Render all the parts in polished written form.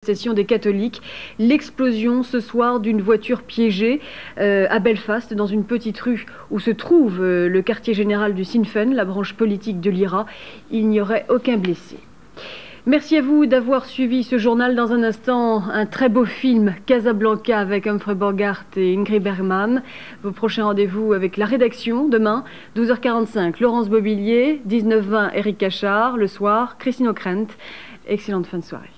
Session des catholiques, l'explosion ce soir d'une voiture piégée à Belfast, dans une petite rue où se trouve le quartier général du Sinn Féin, la branche politique de l'IRA. Il n'y aurait aucun blessé. Merci à vous d'avoir suivi ce journal. Dans un instant, un très beau film, Casablanca, avec Humphrey Bogart et Ingrid Bergman. Vos prochains rendez-vous avec la rédaction, demain, 12h45, Laurence Bobillier, 19h20, Éric Cachard, le soir, Christine O'Krent. Excellente fin de soirée.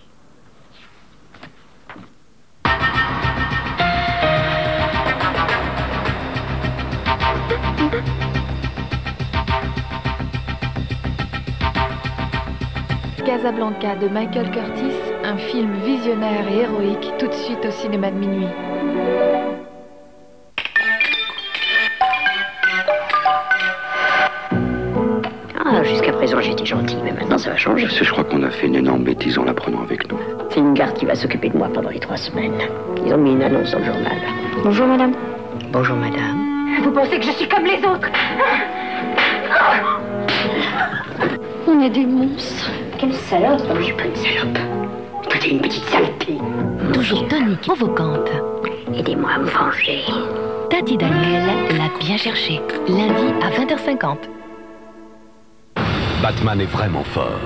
Casablanca de Michael Curtis, un film visionnaire et héroïque, tout de suite au cinéma de minuit. Ah, jusqu'à présent j'étais gentil, mais maintenant ça va changer. Je crois qu'on a fait une énorme bêtise en la prenant avec nous. C'est une garde qui va s'occuper de moi pendant les 3 semaines. Ils ont mis une annonce dans le journal. Bonjour madame. Bonjour madame. Vous pensez que je suis comme les autres? On est des monstres. Quelle salope! Oh, je suis pas une salope. Toi, t'es une petite saloperie. Toujours tonique, provocante. Aidez-moi à me venger. Tati Daniel l'a bien cherché. Lundi à 20h50. Batman est vraiment fort.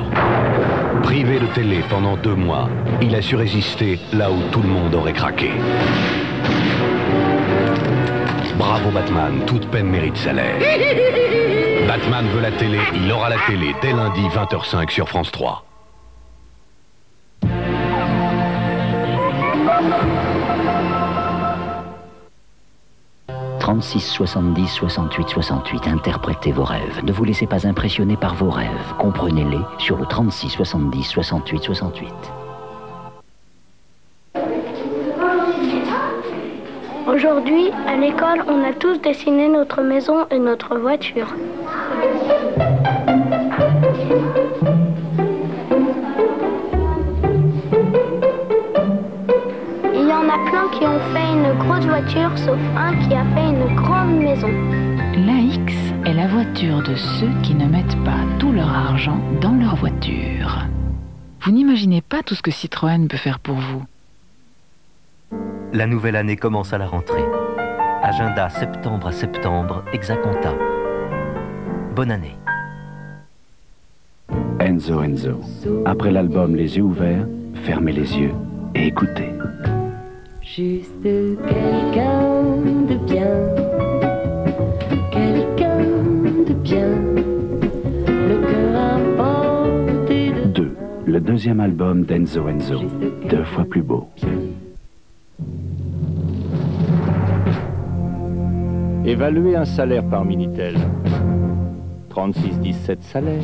Privé de télé pendant 2 mois, il a su résister là où tout le monde aurait craqué. Bravo Batman, toute peine mérite salaire. Batman veut la télé, il aura la télé dès lundi 20h05 sur France 3. « 36 70 68 68, interprétez vos rêves. Ne vous laissez pas impressionner par vos rêves. Comprenez-les sur le 36 70 68 68. Aujourd'hui, à l'école, on a tous dessiné notre maison et notre voiture. Il y en a plein qui ont fait une grosse voiture, sauf un qui a fait une grande maison. La X est la voiture de ceux qui ne mettent pas tout leur argent dans leur voiture. Vous n'imaginez pas tout ce que Citroën peut faire pour vous. La nouvelle année commence à la rentrée. Agenda septembre à septembre, Exaconta. Bonne année. Enzo Enzo. Après l'album Les yeux ouverts, fermez les yeux et écoutez. Juste quelqu'un de bien. Quelqu'un de bien. Le cœur apporté de... 2. Le deuxième album d'Enzo Enzo. 2 fois plus beau. Évaluer un salaire par Minitel. 36,17 salaire.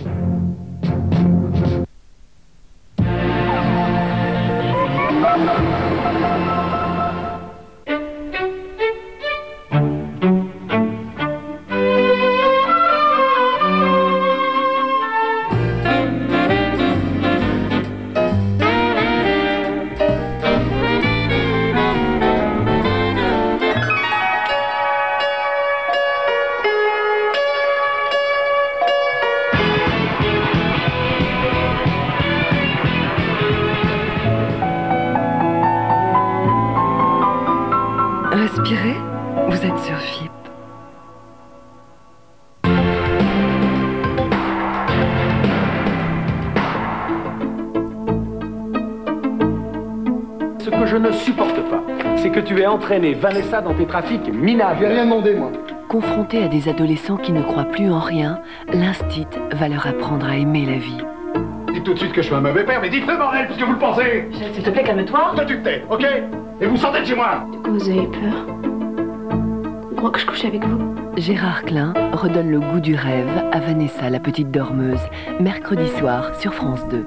Respirez, vous êtes sur FIP. Ce que je ne supporte pas, c'est que tu aies entraîné Vanessa dans tes trafics minables. Je n'ai rien demandé, moi. Confrontés à des adolescents qui ne croient plus en rien, l'Instit va leur apprendre à aimer la vie. Dites tout de suite que je suis un mauvais père, mais dites-le, bordel, puisque vous le pensez. S'il te plaît, calme-toi. Toi, tu te tais, ok? Et vous sortez de chez moi. De quoi vous avez peur? Vous croyez que je couche avec vous? Gérard Klein redonne le goût du rêve à Vanessa, la petite dormeuse, mercredi soir sur France 2.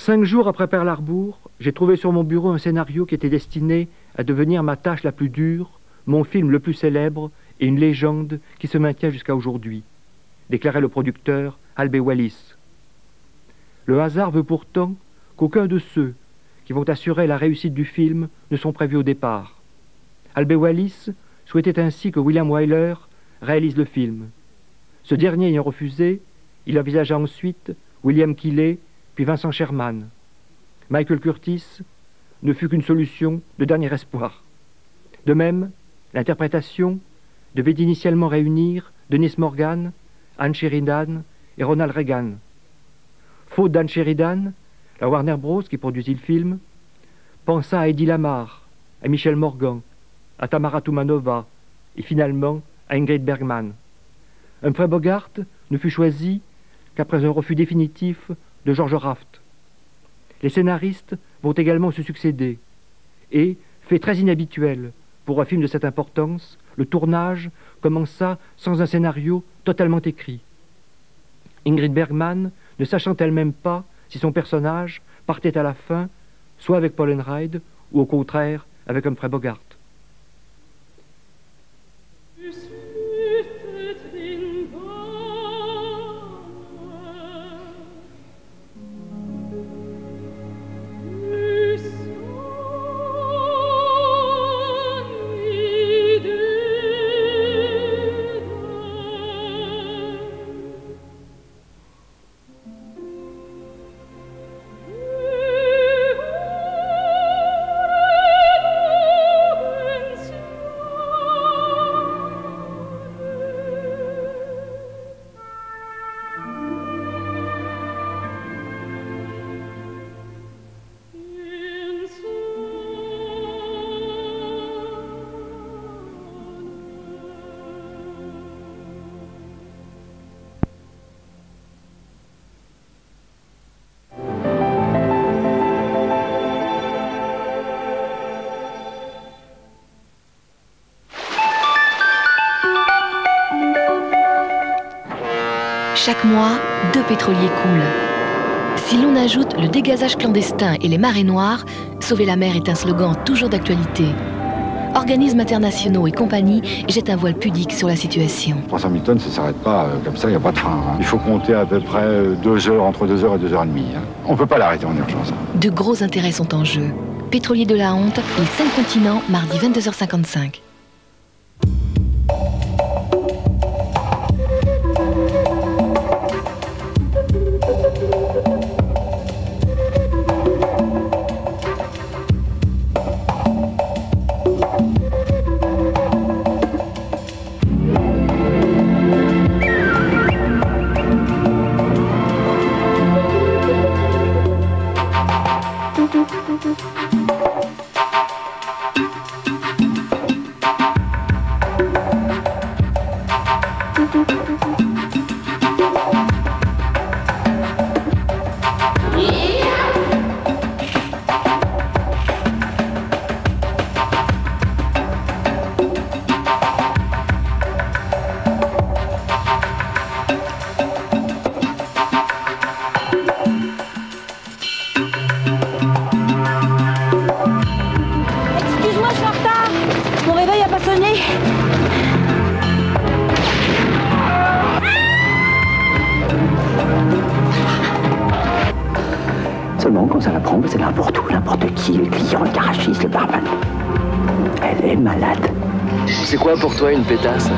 5 jours après Pearl Harbor, j'ai trouvé sur mon bureau un scénario qui était destiné à devenir ma tâche la plus dure, mon film le plus célèbre et une légende qui se maintient jusqu'à aujourd'hui, déclarait le producteur Albert Wallis. Le hasard veut pourtant qu'aucun de ceux qui vont assurer la réussite du film ne sont prévus au départ. Albert Wallis souhaitait ainsi que William Wyler réalise le film. Ce dernier ayant refusé, il envisagea ensuite William Keighley puis Vincent Sherman. Michael Curtis ne fut qu'une solution de dernier espoir. De même, l'interprétation devait initialement réunir Dennis Morgan, Anne Sheridan et Ronald Reagan. Faute d'Anne Sheridan, la Warner Bros., qui produisit le film, pensa à Eddie Lamar, à Michel Morgan, à Tamara Tumanova et finalement à Ingrid Bergman. Humphrey Bogart ne fut choisi qu'après un refus définitif de George Raft. Les scénaristes vont également se succéder et, fait très inhabituel pour un film de cette importance, le tournage commença sans un scénario totalement écrit. Ingrid Bergman, ne sachant elle-même pas si son personnage partait à la fin, soit avec Paul Enride, ou au contraire avec Humphrey Bogart. Chaque mois, 2 pétroliers coulent. Si l'on ajoute le dégazage clandestin et les marées noires, sauver la mer est un slogan toujours d'actualité. Organismes internationaux et compagnie jettent un voile pudique sur la situation. 300 000 tonnes, ça ne s'arrête pas comme ça, il n'y a pas de frein. Il faut compter à peu près 2 heures, entre 2 heures et 2 heures et demie. On ne peut pas l'arrêter en urgence. De gros intérêts sont en jeu. Pétrolier de la honte, les 5 continents, mardi 22h55. Seulement, quand ça la prend, c'est n'importe où, n'importe qui, le client, le garagiste, le barman. Elle est malade. C'est quoi pour toi une pétasse ?